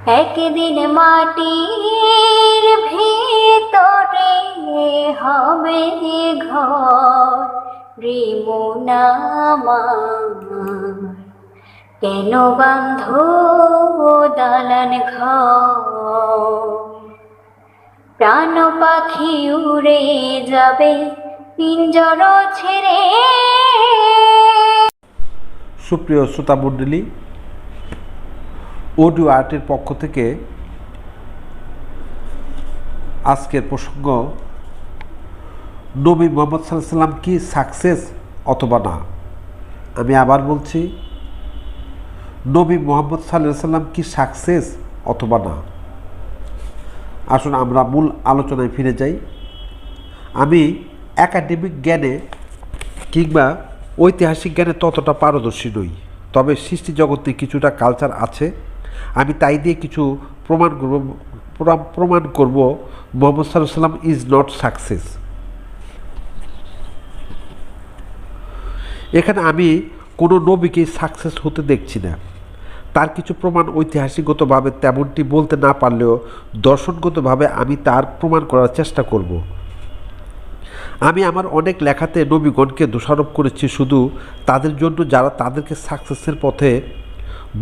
একদিন মাটির ভিতরে হবে ঘর রিমোনামার, কেন বান্ধ দালান ঘর? প্রাণ পাখি উড়ে যাবে পিঞ্জর ছেড়ে। সুপ্রিয় শ্রোতা মণ্ডলী, অডিও আর্টের পক্ষ থেকে আজকের প্রসঙ্গ, নবী মোহাম্মদ সাল্লাল্লাহু আলাইহি সাল্লাম কি সাকসেস অথবা না? আমি আবার বলছি, নবী মোহাম্মদ সাল্লাল্লাহু আলাইহি সাল্লাম কি সাকসেস অথবা না? আসুন আমরা মূল আলোচনায় ফিরে যাই। আমি একাডেমিক জ্ঞানে কিংবা ঐতিহাসিক জ্ঞানে ততটা পারদর্শী নই, তবে সৃষ্টি জগতে কিছুটা কালচার আছে। আমি তাই দিয়ে কিছু প্রমাণ করব মোহাম্মদ সাল্লাল্লাহু আলাইহি সাল্লাম ইজ নট সাকসেস। এখানে আমি কোনো নবীকেই সাকসেস হতে দেখছি না। তার কিছু প্রমাণ ঐতিহাসিকগতভাবে তেমনটি বলতে না পারলেও দর্শনগতভাবে আমি তার প্রমাণ করার চেষ্টা করব। আমি আমার অনেক লেখাতে নবীগণকে দোষারোপ করেছি শুধু তাদের জন্য যারা তাদেরকে সাকসেসের পথে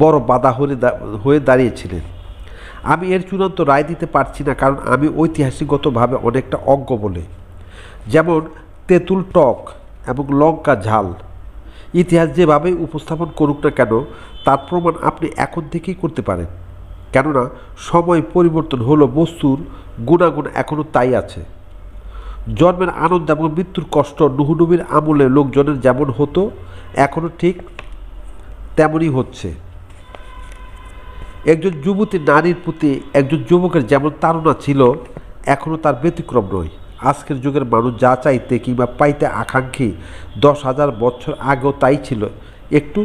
বড় বাধা হয়ে দাঁড়িয়েছিলেন। আমি এর চূড়ান্ত রায় দিতে পারছি না, কারণ আমি ঐতিহাসিকগতভাবে অনেকটা অজ্ঞ বলে। যেমন তেঁতুল টক এবং লঙ্কা ঝাল, ইতিহাস যেভাবেই উপস্থাপন করুক না কেন, তার প্রমাণ আপনি এখন থেকেই করতে পারেন। কেননা সময় পরিবর্তন হলো, বস্তুর গুণাগুণ এখনও তাই আছে। জন্মের আনন্দ এবং মৃত্যুর কষ্ট নূহ নবীর আমলে লোকজনের যেমন হতো, এখনও ঠিক তেমনই হচ্ছে। একজন যুবতী নারীর প্রতি একজন যুবকের যেমন তাড়না ছিল, এখনও তার ব্যতিক্রম নয়। আজকের যুগের মানুষ যা চাইতে কিংবা পাইতে আকাঙ্ক্ষী 10,000 বছর আগেও তাই ছিল, একটু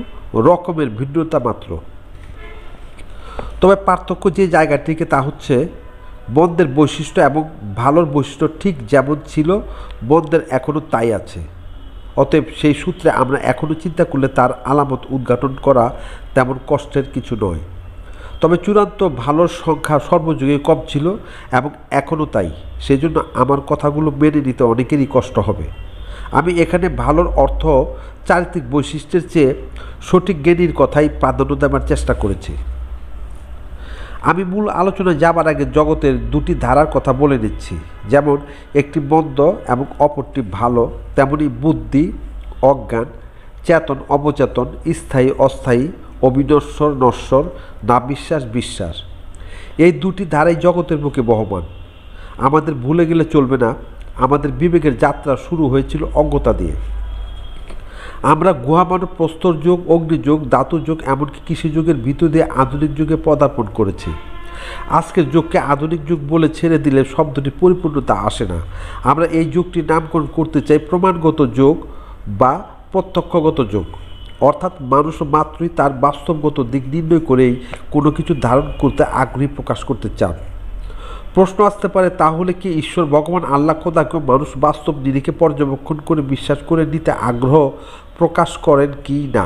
রকমের ভিন্নতা মাত্র। তবে পার্থক্য যে জায়গাটিকে তা হচ্ছে মন্দের বৈশিষ্ট্য এবং ভালোর বৈশিষ্ট্য ঠিক যেমন ছিল, মন্দের এখনও তাই আছে। অতএব সেই সূত্রে আমরা এখনও চিন্তা করলে তার আলামত উদ্ঘাটন করা তেমন কষ্টের কিছু নয়। তবে চূড়ান্ত ভালোর সংখ্যা সর্বযুগে কম ছিল এবং এখনও তাই। সেই জন্য আমার কথাগুলো মেনে নিতে অনেকেরই কষ্ট হবে। আমি এখানে ভালোর অর্থ চারিত্রিক বৈশিষ্ট্যের চেয়ে সঠিক জ্ঞানীর কথাই প্রাধান্য দেওয়ার চেষ্টা করেছি। আমি মূল আলোচনায় যাবার আগে জগতের দুটি ধারার কথা বলে নিচ্ছি। যেমন একটি মন্দ এবং অপরটি ভালো, তেমনি বুদ্ধি অজ্ঞান, চেতন অবচেতন, স্থায়ী অস্থায়ী, অবিনশ্বর নশ্বর, না বিশ্বাস বিশ্বাস, এই দুটি ধারাই জগতের বুকে বহমান। আমাদের ভুলে গেলে চলবে না, আমাদের বিবেকের যাত্রা শুরু হয়েছিল অজ্ঞতা দিয়ে। আমরা গুহামানব, প্রস্তর যুগ, অগ্নিযুগ, ধাতু যুগ, এমনকি কৃষি যুগের ভিতর দিয়ে আধুনিক যুগে পদার্পণ করেছি। আজকের যুগকে আধুনিক যুগ বলে ছেড়ে দিলে শব্দটি পরিপূর্ণতা আসে না। আমরা এই যুগটির নামকরণ করতে চাই প্রমাণগত যুগ বা প্রত্যক্ষগত যুগ, অর্থাৎ মানুষ মাত্রই তার বাস্তবগত দিক নির্ণয় করেই কোনো কিছু ধারণ করতে আগ্রহী প্রকাশ করতে চান। প্রশ্ন আসতে পারে, তাহলে কি ঈশ্বর ভগবান আল্লাহ খোদাকেও মানুষ বাস্তব নিরিখে পর্যবেক্ষণ করে বিশ্বাস করে নিতে আগ্রহ প্রকাশ করেন কি না?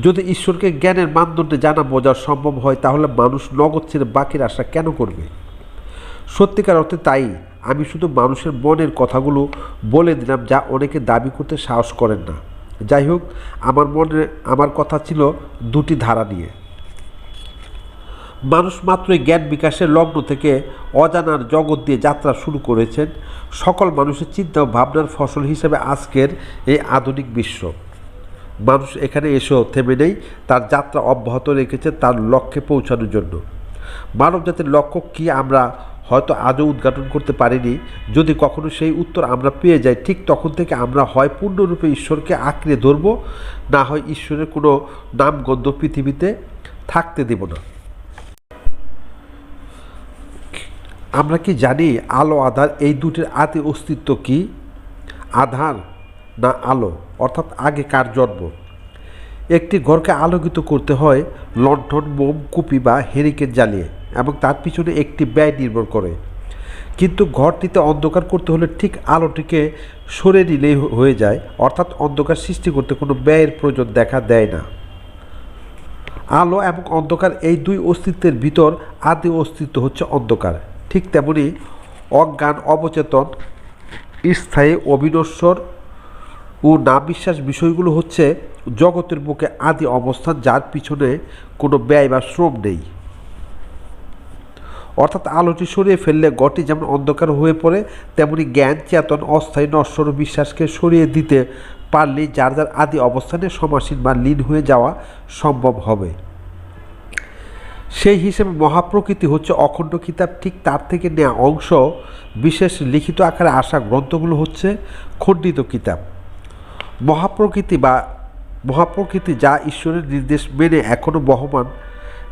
যদি ঈশ্বরকে জ্ঞানের মানদণ্ডে জানা বোঝা সম্ভব হয়, তাহলে মানুষ নগদ ছেড়ে বাকির আশা কেন করবে? সত্যিকার অর্থে তাই। আমি শুধু মানুষের মনের কথাগুলো বলে দিলাম, যা অনেকে দাবি করতে সাহস করেন না। যাই হোক, আমার কথা ছিল দুটি ধারা নিয়ে। মানুষ মাত্রই জ্ঞান বিকাশের লগ্ন থেকে অজানার জগৎ দিয়ে যাত্রা শুরু করেছেন। সকল মানুষের চিন্তা ও ভাবনার ফসল হিসেবে আজকের এই আধুনিক বিশ্ব। মানুষ এখানে এসেও থেমে নেই, তার যাত্রা অব্যাহত রেখেছে তার লক্ষ্যে পৌঁছানোর জন্য। মানবজাতির লক্ষ্য কী আমরা হয়তো আজও উদ্ঘাটন করতে পারিনি। যদি কখনো সেই উত্তর আমরা পেয়ে যাই, ঠিক তখন থেকে আমরা হয় পূর্ণরূপে ঈশ্বরকে আঁকড়ে ধরব, না হয় ঈশ্বরের কোনো নামগন্ধ পৃথিবীতে থাকতে দেব না। আমরা কি জানি আলো আধার এই দুটির আদি অস্তিত্ব কি? আধার না আলো, অর্থাৎ আগে কার জন্ম? একটি ঘরকে আলোকিত করতে হয় লণ্ঠন, মোম, কুপি বা হেরিকেন জ্বালিয়ে, এবং তার পিছনে একটি ব্যয় নির্ভর করে। কিন্তু ঘরটিতে অন্ধকার করতে হলে ঠিক আলোটিকে সরে নিলেই হয়ে যায়, অর্থাৎ অন্ধকার সৃষ্টি করতে কোনো ব্যয়ের প্রয়োজন দেখা দেয় না। আলো এবং অন্ধকার এই দুই অস্তিত্বের ভিতর আদি অস্তিত্ব হচ্ছে অন্ধকার। ঠিক তেমনি অজ্ঞান, অবচেতন, স্থায়ী, অবিনশ্বর ও না বিশ্বাস বিষয়গুলো হচ্ছে জগতের বুকে আদি অবস্থান, যার পিছনে কোনো ব্যয় বা শ্রম নেই। অর্থাৎ আলোটি সরিয়ে ফেললে ঘরটি যেমন অন্ধকার হয়ে পড়ে, তেমনি জ্ঞান, চেতন, অস্থায়ী, নশ্বর ও বিশ্বাসকে সরিয়ে দিতে পারলেই যার যার আদি অবস্থানে সমাসীন বা লীন হয়ে যাওয়া সম্ভব হবে। সেই হিসেবে মহাপ্রকৃতি হচ্ছে অখণ্ড কিতাব। ঠিক তার থেকে নেওয়া অংশ বিশেষ লিখিত আকারে আসা গ্রন্থগুলো হচ্ছে খণ্ডিত কিতাব। মহাপ্রকৃতি যা ঈশ্বরের নির্দেশ মেনে এখনও বহমান,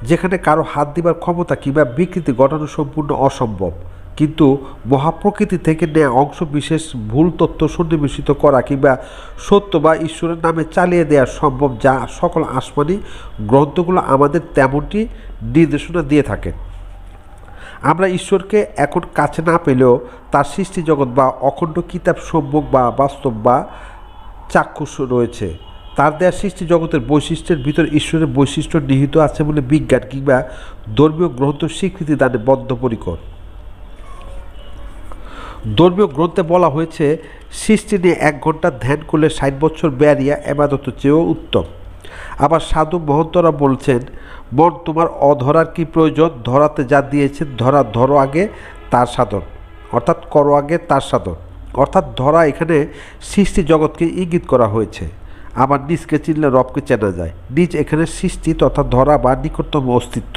যেখানে কারো হাত দিবার ক্ষমতা কিংবা বিকৃতি ঘটানো সম্পূর্ণ অসম্ভব, কিন্তু মহাপ্রকৃতি থেকে নেওয়া অংশ বিশেষ ভুল তথ্য সন্নিবেশিত করা কিংবা সত্য বা ঈশ্বরের নামে চালিয়ে দেওয়া সম্ভব, যা সকল আসমানি গ্রন্থগুলো আমাদের তেমনটি নির্দেশনা দিয়ে থাকেন। আমরা ঈশ্বরকে এখন কাছে না পেলেও তার সৃষ্টি জগৎ বা অখণ্ড কিতাব সম্যক বা বাস্তব বা চাক্ষুষ রয়েছে। তার দেয়া সৃষ্টি জগতের বৈশিষ্ট্যের ভিতর ঈশ্বরের বৈশিষ্ট্য নিহিত আছে বলে বিজ্ঞান কিংবা ধর্মীয় গ্রন্থ স্বীকৃতি দানে বদ্ধপরিকর। ধর্মীয় গ্রন্থে বলা হয়েছে, সৃষ্টি নিয়ে 1 ঘন্টা ধ্যান করলে 60 বছর বেরিয়া এবাদতের চেয়েও উত্তম। আবার সাধু মহন্তরা বলছেন, মন তোমার অধরার কি প্রয়োজন, ধরাতে যা দিয়েছেন ধরো আগে তার সাধন, অর্থাৎ করো আগে তার সাধন। অর্থাৎ ধরা এখানে সৃষ্টি জগৎকে ইঙ্গিত করা হয়েছে। আবার নিজকে চিনলে রবকে চেনা যায়। নিজ এখানে সৃষ্টি তথা ধরা বা নিকটতম অস্তিত্ব।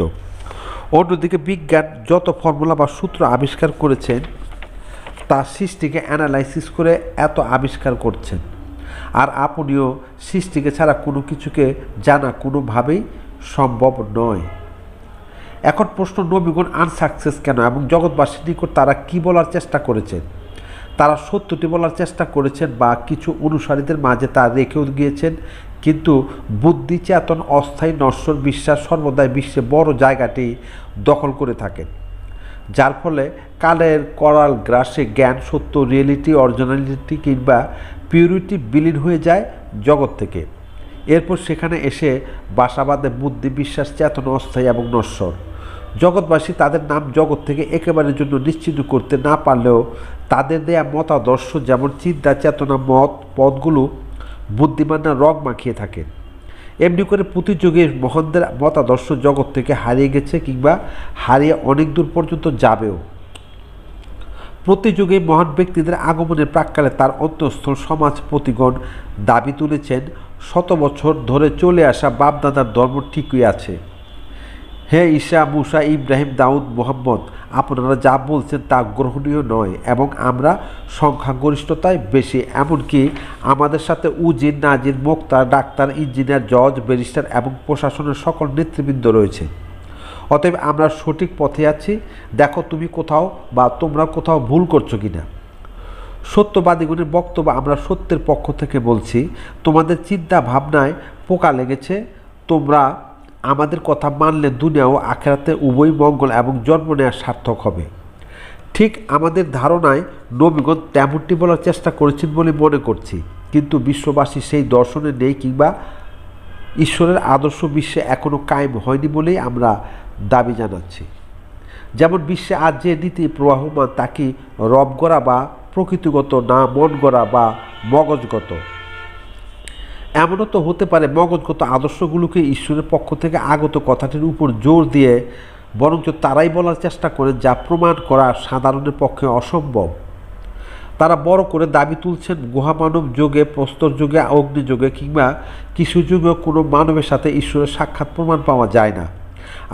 অন্যদিকে বিজ্ঞান যত ফর্মুলা বা সূত্র আবিষ্কার করেছেন, তা সৃষ্টিকে অ্যানালাইসিস করে এত আবিষ্কার করছেন। আর আপনিও সৃষ্টিকে ছাড়া কোনো কিছুকে জানা কোনোভাবেই সম্ভব নয়। এখন প্রশ্ন, নবীগণ আনসাকসেস কেন এবং জগৎবাসীর নিকট তারা কি বলার চেষ্টা করেছেন? তারা সত্যটি বলার চেষ্টা করেছেন বা কিছু অনুসারীদের মাঝে তা রেখেও গিয়েছেন, কিন্তু বুদ্ধি, চেতন, অস্থায়ী, নশ্বর বিশ্বাস সর্বদাই বিশ্বে বড় জায়গাটি দখল করে থাকেন, যার ফলে কালের করাল গ্রাসে জ্ঞান, সত্য, রিয়েলিটি, অরিজিনালিটি কিংবা পিউরিটি বিলীন হয়ে যায় জগৎ থেকে। এরপর সেখানে এসে বাসা বাঁধে বুদ্ধি, বিশ্বাস, চেতন, অস্থায়ী এবং নশ্বর। জগৎবাসী তাদের নাম জগৎ থেকে একেবারের জন্য নিশ্চিহ্ন করতে না পারলেও তাদের দেয়া মতাদর্শ, যেমন চিন্তা, চেতনা, মত, পদগুলো বুদ্ধিমানরা রং মাখিয়ে থাকেন। এমনি করে প্রতিযোগী মহানদের মতাদর্শ জগৎ থেকে হারিয়ে গেছে কিংবা হারিয়ে অনেক দূর পর্যন্ত যাবেও। প্রতিযুগে মহান ব্যক্তিদের আগমনের প্রাক্কালে তার অন্তঃস্থল সমাজ প্রতিগণ দাবি তুলেছেন, 100 বছর ধরে চলে আসা বাপদাদার ধর্ম ঠিকই আছে। হে ঈসা, মুসা, ইব্রাহিম, দাউদ, মোহাম্মদ, আপনারা যা বলছেন তা গ্রহণীয় নয় এবং আমরা সংখ্যাগরিষ্ঠতায় বেশি। এমনকি আমাদের সাথে উজির, নাজির, মোক্তার, ডাক্তার, ইঞ্জিনিয়ার, জজ, ব্যারিস্টার এবং প্রশাসনের সকল নেতৃবৃন্দ রয়েছে। অতএব আমরা সঠিক পথে আছি। দেখো তুমি কোথাও বা তোমরা কোথাও ভুল করছো কিনা। সত্যবাদীগণের বক্তব্য, আমরা সত্যের পক্ষ থেকে বলছি, তোমাদের চিন্তা ভাবনায় পোকা লেগেছে। তোমরা আমাদের কথা মানলে দুনিয়া ও আখেরাতে উভয় মঙ্গল এবং জন্ম নেওয়া সার্থক হবে। ঠিক আমাদের ধারণায় নবীগণ তেমনটি বলার চেষ্টা করেছেন বলে মনে করছি, কিন্তু বিশ্ববাসী সেই দর্শনে নেই কিংবা ঈশ্বরের আদর্শ বিশ্বে এখনও কায়েম হয়নি বলেই আমরা দাবি জানাচ্ছি। যেমন বিশ্বে আজ যে নীতি প্রবাহমান তা কি রব গড়া বা প্রকৃতিগত, না মন গড়া বা মগজগত? এমনও তো হতে পারে মগজগত আদর্শগুলোকে ঈশ্বরের পক্ষ থেকে আগত কথাটির উপর জোর দিয়ে বরঞ্চ তারাই বলার চেষ্টা করেন, যা প্রমাণ করা সাধারণের পক্ষে অসম্ভব। তারা বড় করে দাবি তুলছেন, গুহামানব যুগে, প্রস্তর যুগে, অগ্নিযুগে কিংবা কিছু যুগে কোনো মানবের সাথে ঈশ্বরের সাক্ষাৎ প্রমাণ পাওয়া যায় না।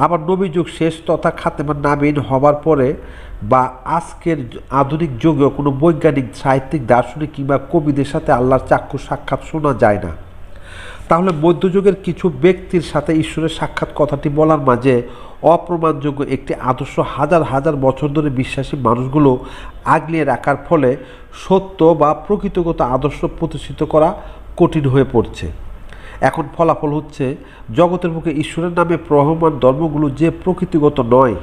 আবার নবী যুগ শেষ তথা খাতেমান নাবিন হবার পরে বা আজকের আধুনিক যুগেও কোনো বৈজ্ঞানিক, সাহিত্যিক, দার্শনিক কিংবা কবিদের সাথে আল্লাহর চাক্ষুষ সাক্ষাৎ শোনা যায় না। তাহলে মধ্যযুগের কিছু ব্যক্তির সাথে ঈশ্বরের সাক্ষাৎ কথাটি বলার মাঝে অপ্রমাণযোগ্য একটি আদর্শ হাজার হাজার বছর ধরে বিশ্বাসী মানুষগুলো আগলিয়ে রাখার ফলে সত্য বা প্রকৃতিগত আদর্শ প্রতিষ্ঠিত করা কঠিন হয়ে পড়ছে। এখন ফলাফল হচ্ছে, জগতের মুখে ঈশ্বরের নামে প্রবহমান ধর্মগুলো যে প্রকৃতিগত নয়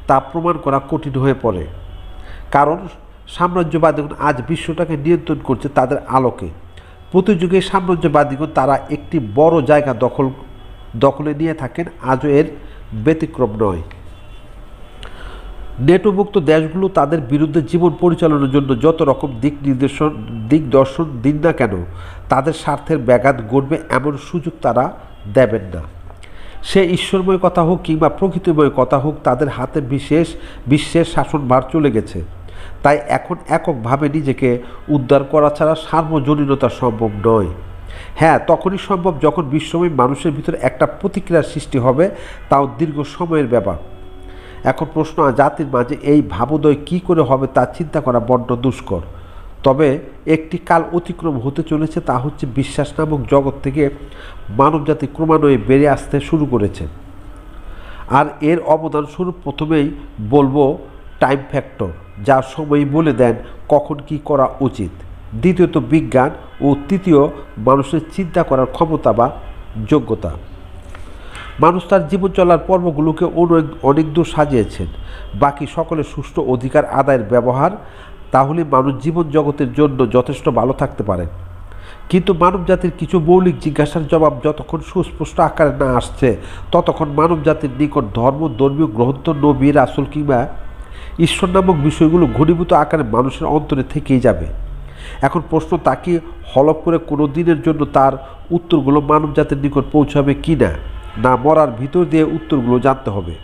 তা প্রমাণ করা কঠিন হয়ে পড়ে। কারণ সাম্রাজ্যবাদীগণ আজ বিশ্বটাকে নিয়ন্ত্রণ করছে তাদের আলোকে। প্রতিযুগে সাম্রাজ্যবাদীগণ তারা একটি বড় জায়গা দখল দখলে নিয়ে থাকেন, আজও এর ব্যতিক্রম নয়। নেটোমুক্ত দেশগুলো তাদের বিরুদ্ধে জীবন পরিচালনার জন্য যত রকম দিকদর্শন দিন না কেন, তাদের স্বার্থের ব্যাঘাত ঘটবে এমন সুযোগ তারা দেবেন না। সে ঈশ্বরময় কথা হোক কিংবা প্রকৃতিময় কথা হোক, তাদের হাতে বিশ্বের শাসনভার চলে গেছে। তাই এখন এককভাবে নিজেকে উদ্ধার করা ছাড়া সার্বজনীনতা সম্ভব নয়। হ্যাঁ, তখনই সম্ভব যখন বিশ্বময় মানুষের ভিতরে একটা প্রতিক্রিয়ার সৃষ্টি হবে, তাও দীর্ঘ সময়ের ব্যাপার। এখন প্রশ্ন, জাতির মাঝে এই ভাবোদয় কী করে হবে তা চিন্তা করা বড্ড দুষ্কর। তবে একটি কাল অতিক্রম হতে চলেছে, তা হচ্ছে বিশ্বাস নামক জগৎ থেকে মানবজাতি ক্রমান্বয়ে বেড়ে আসতে শুরু করেছে। আর এর অবদান স্বরূপ প্রথমেই বলবো টাইম ফ্যাক্টর, যা সময়ই বলে দেন কখন কি করা উচিত। দ্বিতীয়ত বিজ্ঞান, ও তৃতীয় মানুষের চিন্তা করার ক্ষমতা বা যোগ্যতা। মানুষ তার জীবন চলার পর্বগুলোকে অনেক দূর সাজিয়েছেন। বাকি সকলের সুষ্ঠু অধিকার আদায়ের ব্যবহার, তাহলে মানুষ জীবন জগতের জন্য যথেষ্ট ভালো থাকতে পারে। কিন্তু মানবজাতির কিছু মৌলিক জিজ্ঞাসার জবাব যতক্ষণ সুস্পষ্ট আকারে না আসছে, ততক্ষণ মানবজাতির নিকট ধর্মীয় গ্রন্থ, নবী, রাসূল কিংবা ঈশ্বর নামক বিষয়গুলো ঘনীভূত আকারে মানুষের অন্তরে থেকেই যাবে। এখন প্রশ্ন, তা কি হলফ করে কোনো দিনের জন্য তার উত্তরগুলো মানবজাতির নিকট পৌঁছাবে কি না মরার ভিতর দিয়ে উত্তরগুলো জানতে হবে।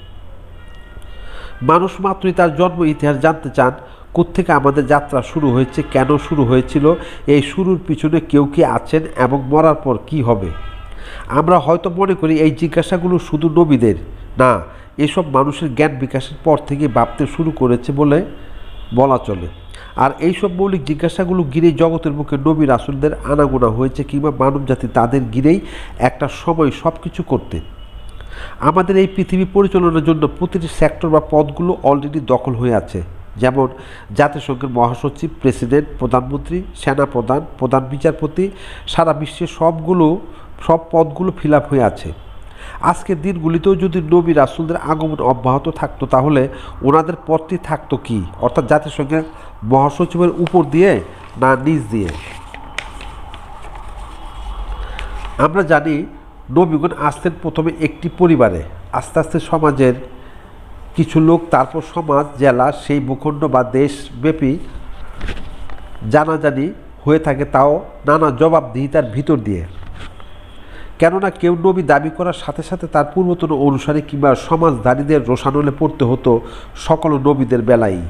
মানুষ মাত্রই তার জন্ম ইতিহাস জানতে চান। কোত্থেকে আমাদের যাত্রা শুরু হয়েছে, কেন শুরু হয়েছিল, এই শুরুর পিছনে কেউ কি আছেন এবং মরার পর কি হবে। আমরা হয়তো মনে করি এই জিজ্ঞাসাগুলো শুধু নবীদের না, এসব মানুষের জ্ঞান বিকাশের পর থেকে ভাবতে শুরু করেছে বলে বলা চলে। আর এইসব মৌলিক জিজ্ঞাসাগুলো ঘিরেই জগতের মুখে নবী রাসূলদের আনাগোনা হয়েছে, কিংবা মানবজাতি তাদের ঘিরেই একটা সময় সব কিছু করতে। আমাদের এই পৃথিবী পরিচালনার জন্য প্রতিটি সেক্টর বা পদগুলো অলরেডি দখল হয়ে আছে। যেমন জাতিসংঘের মহাসচিব, প্রেসিডেন্ট, প্রধানমন্ত্রী, সেনাপ্রধান, প্রধান বিচারপতি, সারা বিশ্বের সব পদগুলো ফিল আপ হয়ে আছে। আজকের দিনগুলিতেও যদি নবী রাসূলদের আগমন অব্যাহত থাকতো, তাহলে ওনাদের পদটি থাকতো কি, অর্থাৎ জাতিসংঘের মহাসচিবের উপর দিয়ে না নিচ দিয়ে। আমরা জানি নবীগণ আসতেন প্রথমে একটি পরিবারে, আস্তে আস্তে সমাজের কিছু লোক, তারপর সমাজ, জেলা, সেই ভূখণ্ড বা দেশব্যাপী জানাজানি হয়ে থাকে, তাও নানা জবাবদিহিতার ভিতর দিয়ে। কেননা কেউ নবী দাবি করার সাথে সাথে তার পূর্বতন অনুসারী কিংবা সমাজধারীদের রোষানলে পড়তে হতো সকল নবীদের বেলায়।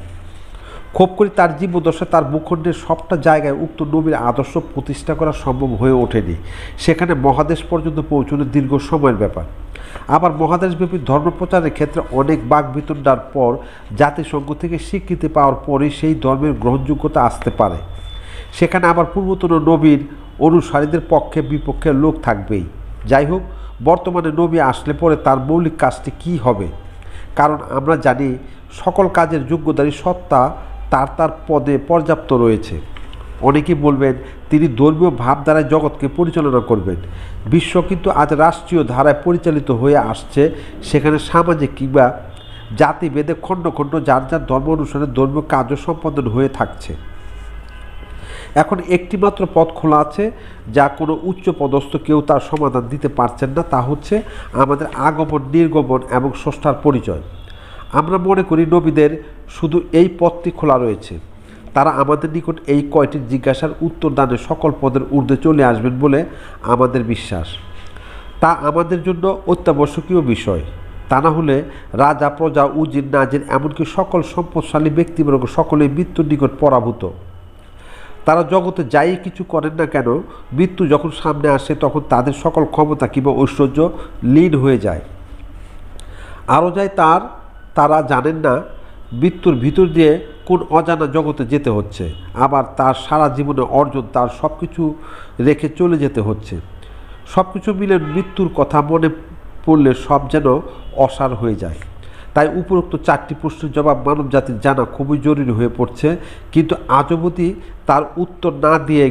খুব করে তার জীবদশা তার ভূখণ্ডের সবটা জায়গায় উক্ত নবীর আদর্শ প্রতিষ্ঠা করা সম্ভব হয়ে ওঠেনি। সেখানে মহাদেশ পর্যন্ত পৌঁছানো দীর্ঘ সময়ের ব্যাপার। আবার মহাদেশব্যাপী ধর্মপ্রচারের ক্ষেত্রে অনেক বাকবিতণ্ডার পর, জাতিসংঘ থেকে স্বীকৃতি পাওয়ার পরেই সেই ধর্মের গ্রহণযোগ্যতা আসতে পারে। সেখানে আবার পূর্বতন নবীর অনুসারীদের পক্ষে বিপক্ষে লোক থাকবেই। যাই হোক, বর্তমানে নবী আসলে পরে তার মৌলিক কাজটি কী হবে? কারণ আমরা জানি সকল কাজের যোগ্যতারই সত্তা তার পদে পর্যাপ্ত রয়েছে। অনেকেই বলবেন তিনি ধর্মীয় ভাবধারায় জগৎকে পরিচালনা করবেন। বিশ্ব কিন্তু আজ রাষ্ট্রীয় ধারায় পরিচালিত হয়ে আসছে। সেখানে সামাজিক কিংবা জাতিভেদে খণ্ড খণ্ড যার যার ধর্ম অনুসারে ধর্মীয় কার্য সম্পাদন হয়ে থাকছে। এখন একটিমাত্র পথ খোলা আছে, যা কোনো উচ্চ পদস্থ কেউ তার সমাধান দিতে পারছেন না, তা হচ্ছে আমাদের আগমন, নির্গমন এবং স্রষ্টার পরিচয়। আমরা মনে করি নবীদের শুধু এই পথটি খোলা রয়েছে। তারা আমাদের নিকট এই কয়টি জিজ্ঞাসার উত্তর দানে সকল পদের ঊর্ধ্বে চলে আসবেন বলে আমাদের বিশ্বাস। তা আমাদের জন্য অত্যাবশ্যকীয় বিষয়। তা না হলে রাজা, প্রজা, উজির, নাজির, এমনকি সকল সম্পদশালী ব্যক্তিবর্গ সকলেই মৃত্যুর নিকট পরাভূত। তারা জগতে যাই কিছু করেন না কেন, মৃত্যু যখন সামনে আসে তখন তাদের সকল ক্ষমতা কিংবা ঐশ্বর্য লীন হয়ে যায়। আরও যায় তারা জানেন না মৃত্যুর ভিতর দিয়ে কোন অজানা জগতে যেতে হচ্ছে। আবার তার সারা জীবনে অর্জন, তার সব কিছু রেখে চলে যেতে হচ্ছে। সব কিছু মিলে মৃত্যুর কথা মনে পড়লে সব যেন অসার হয়ে যায়। তাই উপরোক্ত চারটি প্রশ্নের জবাব মানব জাতির জানা খুবই জরুরি হয়ে পড়ছে। কিন্তু আজ অবধি তার উত্তর না দিয়ে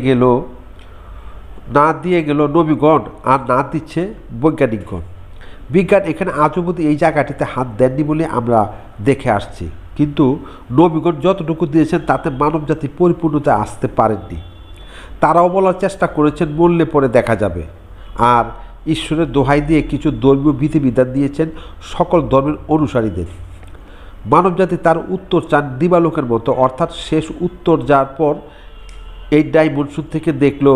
গেল নবীগণ, আর না দিচ্ছে বৈজ্ঞানিকগণ। বিজ্ঞান এখানে আজ অবধি এই জায়গাটিতে হাত দেননি বলে আমরা দেখে আসছি। কিন্তু নবীগণ যতটুকু দিয়েছেন তাতে মানবজাতি পরিপূর্ণতায় আসতে পারেননি। তারাও বলার চেষ্টা করেছেন, মরলে পরে দেখা যাবে। আর ঈশ্বরের দোহাই দিয়ে কিছু ধর্মীয় বিধিবিধান দিয়েছেন সকল ধর্মের অনুসারীদের। মানবজাতি তার উত্তর চান দিবালোকের মতো, অর্থাৎ শেষ উত্তর যার পর এই ডাইমেনশন থেকে দেখলো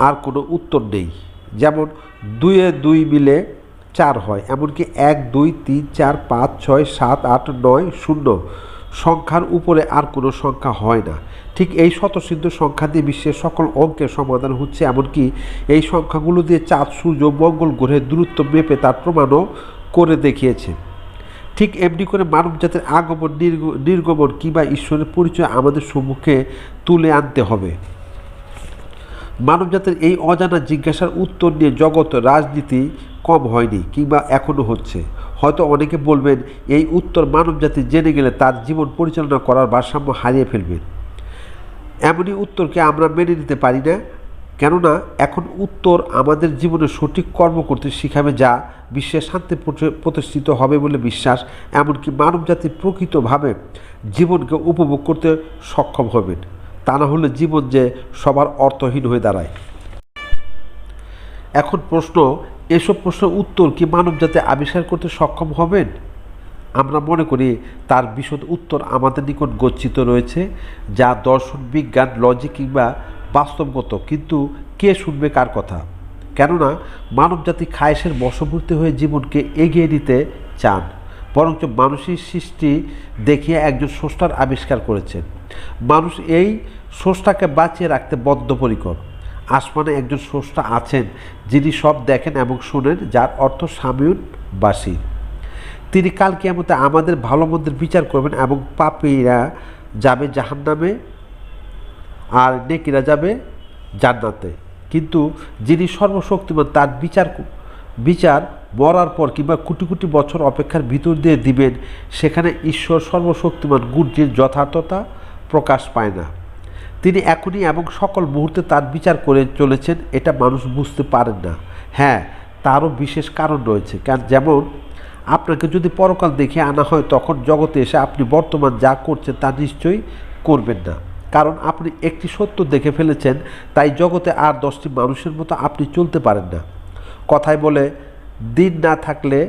আর কোনো উত্তর নেই। যেমন 2 এ 2 মিলে 4 হয়, এমনকি 1 2 3 4 5 6 7 8 9 0 সংখ্যার উপরে আর কোনো সংখ্যা হয় না। ঠিক এই স্বতঃসিদ্ধ সংখ্যা দিয়ে বিশ্বের সকল অঙ্কের সমাধান হচ্ছে, এমনকি এই সংখ্যাগুলো দিয়ে চাঁদ, সূর্য, মঙ্গল গ্রহের দূরত্ব মেপে তার প্রমাণও করে দেখিয়েছে। ঠিক এমনি করে মানবজাতির আগমন, নির্গমন কিংবা ঈশ্বরের পরিচয় আমাদের সম্মুখে তুলে আনতে হবে। মানবজাতির এই অজানা জিজ্ঞাসার উত্তর নিয়ে জগৎ রাজনীতি কম হয়নি, কিংবা এখনও হচ্ছে। হয়তো অনেকে বলবেন এই উত্তর মানবজাতি জেনে গেলে তার জীবন পরিচালনা করার ভারসাম্য হারিয়ে ফেলবেন। এমনই উত্তরকে আমরা মেনে নিতে পারি না, কেননা এখন উত্তর আমাদের জীবনে সঠিক কর্ম করতে শিখাবে, যা বিশ্বের শান্তি প্রতিষ্ঠিত হবে বলে বিশ্বাস, এমনকি মানবজাতি প্রকৃতভাবে জীবনকে উপভোগ করতে সক্ষম হবেন। তা না হলে জীবন যে সবার অর্থহীন হয়ে দাঁড়ায়। এখন প্রশ্ন, এসব প্রশ্নের উত্তর কি মানবজাতি আবিষ্কার করতে সক্ষম হবেন? আমরা মনে করি তার বিশদ উত্তর আমাদের নিকট গচ্ছিত রয়েছে, যা দর্শন, বিজ্ঞান, লজিক কিংবা বাস্তবগত। কিন্তু কে শুনবে কার কথা? কেননা মানবজাতি খায়েশের বশবর্তী হয়ে জীবনকে এগিয়ে নিতে চান, বরঞ্চ মানুষের সৃষ্টি দেখিয়ে একজন স্রষ্টার আবিষ্কার করেছেন। মানুষ এই স্রষ্টাকে বাঁচিয়ে রাখতে বদ্ধপরিকর। আসমানে একজন স্রষ্টা আছেন যিনি সব দেখেন এবং শোনেন, যার অর্থ সামিউন বাসির। তিনি কাল কিয়ামতে আমাদের ভালো মন্দের বিচার করবেন এবং পাপীরা যাবে জাহান্নামে আর নেকিরা যাবে জান্নাতে। কিন্তু যিনি সর্বশক্তিমান, তার বিচার মরার পর কিংবা কোটি কোটি বছর অপেক্ষার ভিতর দিয়ে দিবেন। সেখানে ঈশ্বর সর্বশক্তিমান গুণটির যথার্থতা প্রকাশ পায় না। তিনি এখনই এবং সকল মুহূর্তে তার বিচার করে চলেছেন, এটা মানুষ বুঝতে পারেন না। হ্যাঁ, তারও বিশেষ কারণ রয়েছে। যেমন আপনাকে যদি পরকাল দেখে আনা হয়, তখন জগতে এসে আপনি বর্তমান যা করছেন তা নিশ্চয়ই করবেন না, কারণ আপনি একটি সত্য দেখে ফেলেছেন। তাই জগতে আর 10টি মানুষের মতো আপনি চলতে পারেন না। কথায় বলে, দিন না থাকলে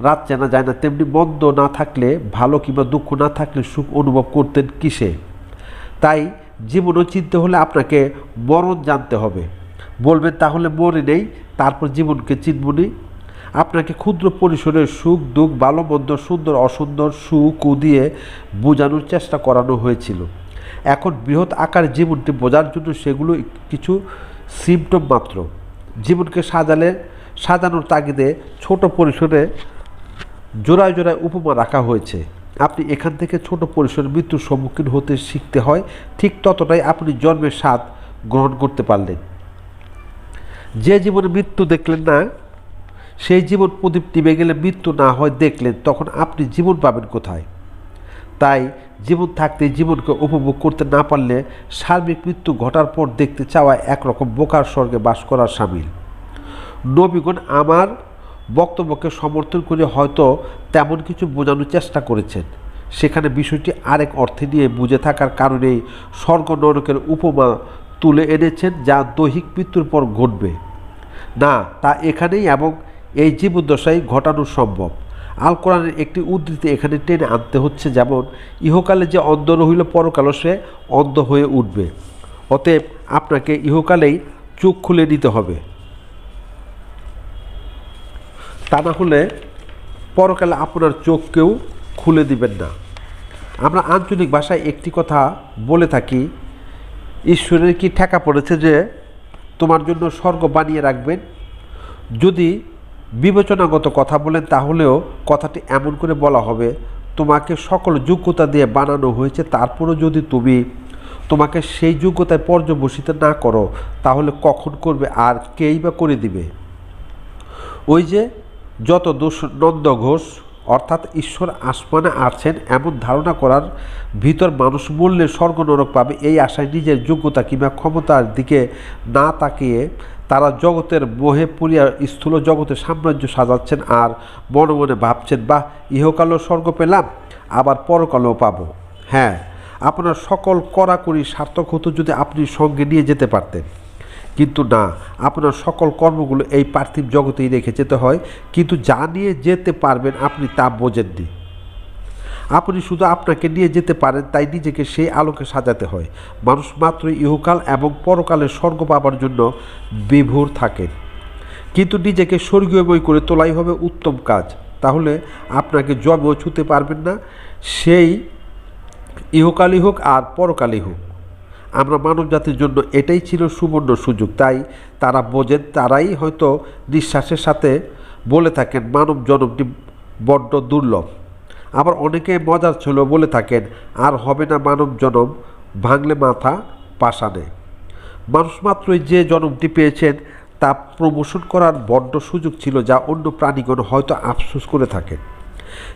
রাত চেনা যায় না, তেমনি মন্দ না থাকলে ভালো কিংবা দুঃখ না থাকলে সুখ অনুভব করতেন কিসে? তাই জীবনও চিনতে হলে আপনাকে মরণ জানতে হবে। বলবেন তাহলে মরে নেই, তারপর জীবনকে চিনবনি। আপনাকে ক্ষুদ্র পরিসরের সুখ দুঃখ, ভালো মন্দ, সুন্দর অসুন্দর, সুখ দিয়ে বোঝানোর চেষ্টা করানো হয়েছিল। এখন বৃহৎ আকার জীবনটি বোঝার জন্য সেগুলো কিছু সিমটম মাত্র। জীবনকে সাজানোর তাগিদে ছোট পরিসরে জোড়ায় জোড়ায় উপমা রাখা হয়েছে। আপনি এখান থেকে ছোট পরিসরে মৃত্যুর সম্মুখীন হতে শিখতে হয়, ঠিক ততটাই আপনি জন্মের স্বাদ গ্রহণ করতে পারলেন। যে জীবনে মৃত্যু দেখলেন না, সেই জীবন প্রদীপ নিভে গেলে মৃত্যু না হয় দেখলেন, তখন আপনি জীবন পাবেন কোথায়? তাই জীবন থাকতে জীবনকে উপভোগ করতে না পারলে সার্বিক মৃত্যু ঘটার পর দেখতে চাওয়া একরকম বোকার স্বর্গে বাস করার শামিল। নবীগণ আমার বক্তব্যকে সমর্থন করে হয়তো তেমন কিছু বোঝানোর চেষ্টা করেছেন। সেখানে বিষয়টি আরেক অর্থে নিয়ে বুঝে থাকার কারণেই স্বর্গ নরকের উপমা তুলে এনেছেন, যা দৈহিক মৃত্যুর পর ঘটবে না, তা এখানেই এবং এই জীবদ্দশায় ঘটানো সম্ভব। আল কোরআনের একটি উদ্ধৃতি এখানে টেনে আনতে হচ্ছে, যেমন ইহকালে যে অন্ধ রহিল, পরকালে সে অন্ধ হয়ে উঠবে। অতএব আপনাকে ইহকালেই চোখ খুলে নিতে হবে, তা না হলে পরকালে আপনার চোখ কেউ খুলে দিবেন না। আমরা আঞ্চলিক ভাষায় একটি কথা বলে থাকি, ঈশ্বরের কি ঠেকা পড়েছে যে তোমার জন্য স্বর্গ বানিয়ে রাখবেন? যদি বিবেচনাগত কথা বলেন, তাহলেও কথাটি এমন করে বলা হবে, তোমাকে সকল যোগ্যতা দিয়ে বানানো হয়েছে, তারপরও যদি তোমাকে সেই যোগ্যতায় পর্যবসিত না করো, তাহলে কখন করবে আর কেই বা করে দিবে? ওই যে যত দোষ নন্দ ঘোষ, অর্থাৎ ঈশ্বর আসমানে আছেন এমন ধারণা করার ভিতর মানুষ মূল্যে স্বর্গ নরক পাবে, এই আশায় নিজের যোগ্যতা কিংবা ক্ষমতার দিকে না তাকিয়ে তারা জগতের মোহে পুরিয়া স্থূল জগতে সাম্রাজ্য সাজাচ্ছেন আর মনে মনে ভাবছেন, বা ইহকালেও স্বর্গ পেলাম, আবার পরকালেও পাবো। হ্যাঁ, আপনার সকল কড়াকড়ি সার্থক হতো যদি আপনি সঙ্গে নিয়ে যেতে পারতেন। কিন্তু না, আপনার সকল কর্মগুলো এই পার্থিব জগতেই রেখে যেতে হয়, কিন্তু যা নিয়ে যেতে পারবেন আপনি তা বোঝেননি। আপনি শুধু আপনাকে নিয়ে যেতে পারেন, তাই নিজেকে সেই আলোকে সাজাতে হয়। মানুষ মাত্রই ইহকাল এবং পরকালের স্বর্গ পাবার জন্য বিভোর থাকেন, কিন্তু নিজেকে স্বর্গীয়ময় করে তোলাই হবে উত্তম কাজ। তাহলে আপনাকে জন্মও ছুঁতে পারবেন না, সেই ইহকালই হোক আর পরকালই হোক। আমরা মানব জাতির জন্য এটাই ছিল সুবর্ণ সুযোগ, তাই তারা বোঝেন, তারাই হয়তো নিঃশ্বাসের সাথে বলে থাকেন মানব জন্মটি বড্ড দুর্লভ। আবার অনেকে মজার ছিল বলে থাকেন আর হবে না মানব জন্ম, ভাঙলে মাথা পাষাণে। মানুষ মাত্রই যে জন্মটি পেয়েছেন তা প্রমোশন করার বড্ড সুযোগ ছিল, যা অন্য প্রাণীগণ হয়তো আফসোস করে থাকেন।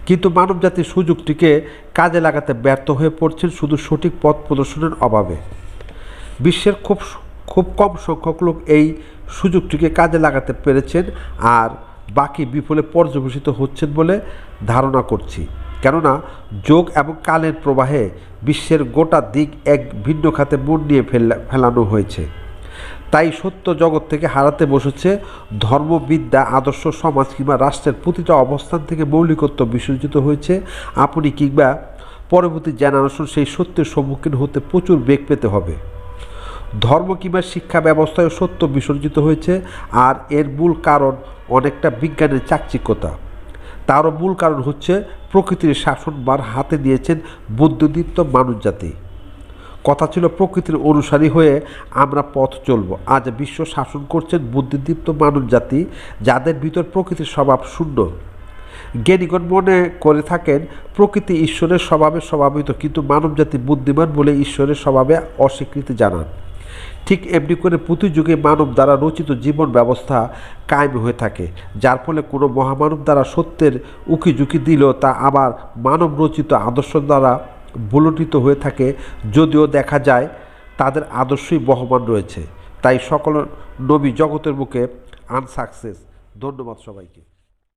কিন্তু মানবজাতির সুযোগটিকে কাজে লাগাতে ব্যর্থ হয়ে পড়ছেন শুধু সঠিক পথ প্রদর্শনের অভাবে। বিশ্বের খুব কম সংখ্যক লোক এই সুযোগটিকে কাজে লাগাতে পেরেছেন, আর বাকি বিফলে পর্যবেসিত হচ্ছেন বলে ধারণা করছি। কেননা যোগ এবং কালের প্রবাহে বিশ্বের গোটা দিক এক ভিন্ন খাতে মন নিয়ে ফেলানো হয়েছে। তাই সত্য জগৎ থেকে হারাতে বসেছে ধর্মবিদ্যা, আদর্শ, সমাজ কিংবা রাষ্ট্রের প্রতিটা অবস্থান থেকে মৌলিকত্ব বিসর্জিত হয়েছে। আপনি কিংবা পরবর্তী জেনারেশন সেই সত্যের সম্মুখীন হতে প্রচুর বেগ পেতে হবে। ধর্ম কিংবা শিক্ষা ব্যবস্থায় সত্য বিসর্জিত হয়েছে, আর এর মূল কারণ অনেকটা বিজ্ঞানের চাকচিক্যতা। তারও মূল কারণ হচ্ছে প্রকৃতির শাসনভার হাতে নিয়েছেন বুদ্ধিদীপ্ত মানুষজাতি। কথা ছিল প্রকৃতির অনুসারী হয়ে আমরা পথ চলব। আজ বিশ্ব শাসন করছেন বুদ্ধিদীপ্ত মানুষজাতি, যাদের ভিতর প্রকৃতির স্বভাব শূন্য। জ্ঞানীগণ মনে করে থাকেন প্রকৃতি ঈশ্বরের স্বভাবে স্বভাবিত, কিন্তু মানবজাতি বুদ্ধিমান বলে ঈশ্বরের স্বভাবে অস্বীকৃতি জানান। ঠিক এমনি করে প্রতিযুগে মানব দ্বারা রচিত জীবন ব্যবস্থা কায়েম হয়ে থাকে, যার ফলে কোনো মহামানব দ্বারা সত্যের উকিঝুঁকি দিলেও তা আবার মানব রচিত আদর্শ দ্বারা বুলটিত হয়ে থাকে, যদিও দেখা যায় তাদের আদর্শই বহমান রয়েছে। তাই সকল নবী জগতের বুকে আনসাকসেস। ধন্যবাদ সবাইকে।